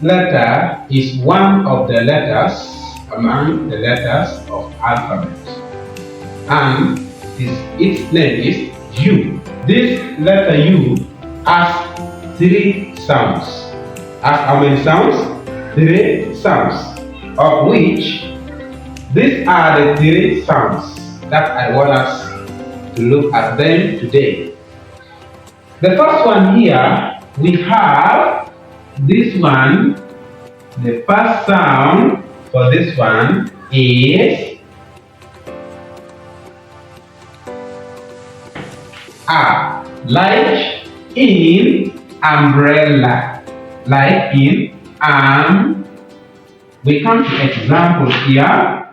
letter is one of the letters among the letters of alphabet, and its name is U. This letter U has 3 sounds. Has how many sounds? 3 sounds, of which these are the 3 sounds that I want us to look at them today. The first one here, we have this one. The first sound for this one is A, like in umbrella. Like in we come to example here.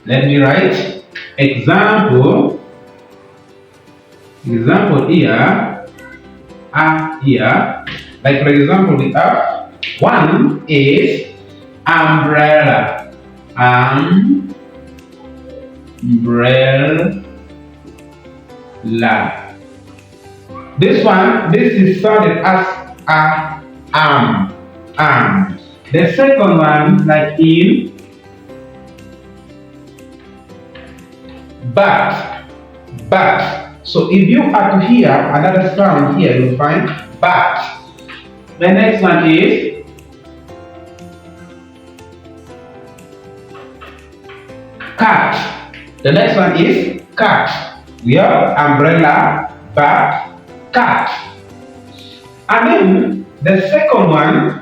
Let me write example here, here. Like for example, we have one is umbrella. Umbrella. This is sounded as arm. The second one, like in bat. So if you are to hear another sound here, you'll find bat. The next one is cat. The next one is cat. We have umbrella, bat, cat. And then the second one,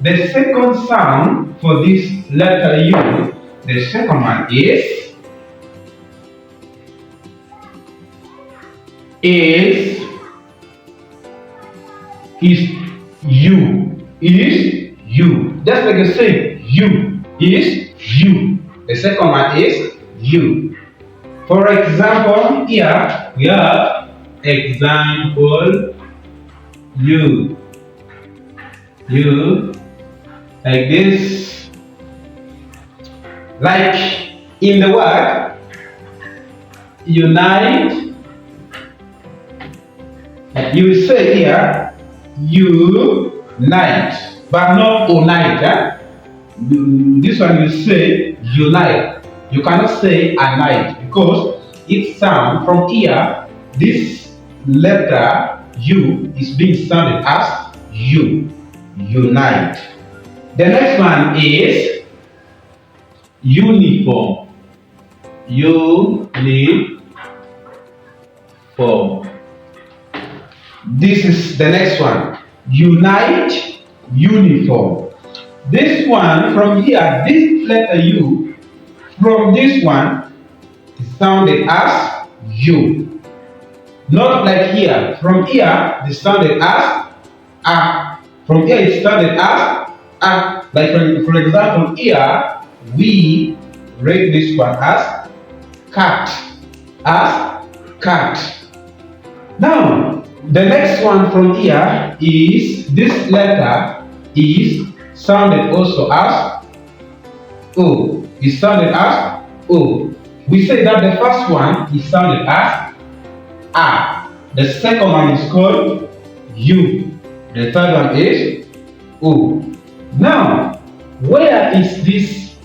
the second sound for this letter U, the second one is U. Just like you say, U is U. The second one is U. For example, here we have example U. Like this. Like in the word unite, you will say here unite, but not unite. This one you say unite. You cannot say a night because it sounds from here. This letter U is being sounded as U. Unite. The next one is uniform. Uniform. This is the next one. Unite, uniform. This one from here, this letter U, from this one is sounded as U. Not like here. From here, it sounded as A. From here, it sounded as A. Like for example, here we read this one as cat. As cat. Now, the next one from here is this letter is sounded also as O. It sounded as O. We say that the first one is sounded as A. The second one is called U. The third one is O. Now, where is this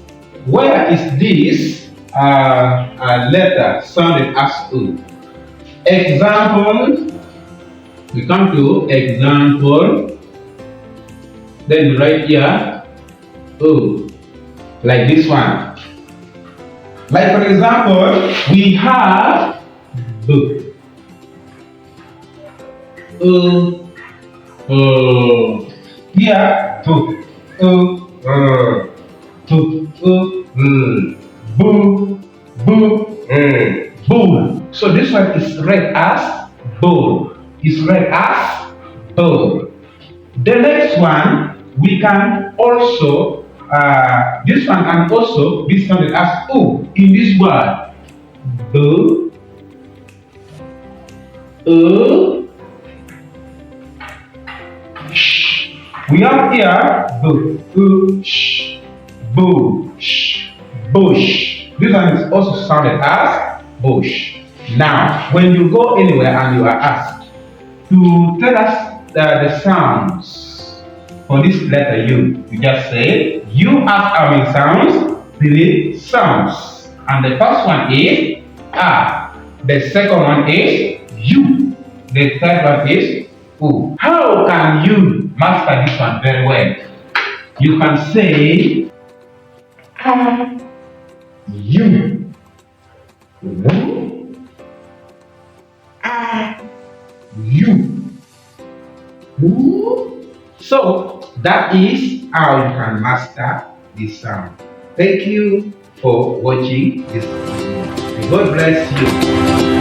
letter sounded as O? Example. We come to example. Then we write here O. Like this one. Like for example, we have B. Here B. Bull. So this one is read as bull. It's read as bull. The next one we can also this one can also be sounded as O in this word. B. We have here bush. This one is also sounded as bush. Now, when you go anywhere and you are asked to tell us the sounds for this letter U. You just say U as our sounds, delete sounds. And the first one is A. The second one is U. The third one is U. How can you master this one very well? You can say U. U. So that is how you can master this sound. Thank you for watching this video. God bless you.